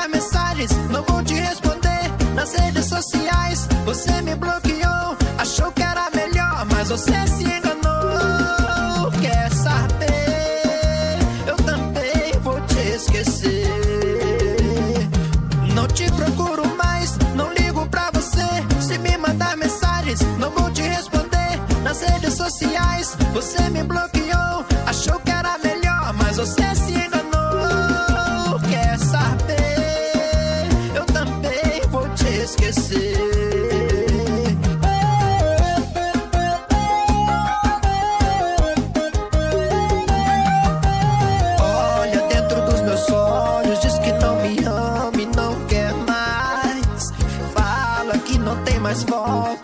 mandar mensagens, não vou te responder. Nas redes sociais, você me bloqueou. Achou que era melhor, mas você se enganou. Quer saber? Eu também vou te esquecer. Não te procuro mais, não ligo pra você. Se me mandar mensagens, não vou te responder. Nas redes sociais, você me bloqueou. Achou que era melhor, mas você se enganou. Quer saber? Eu também vou te esquecer. Olha dentro dos meus olhos, diz que não me ama e não quer mais. Fala que não tem mais volta,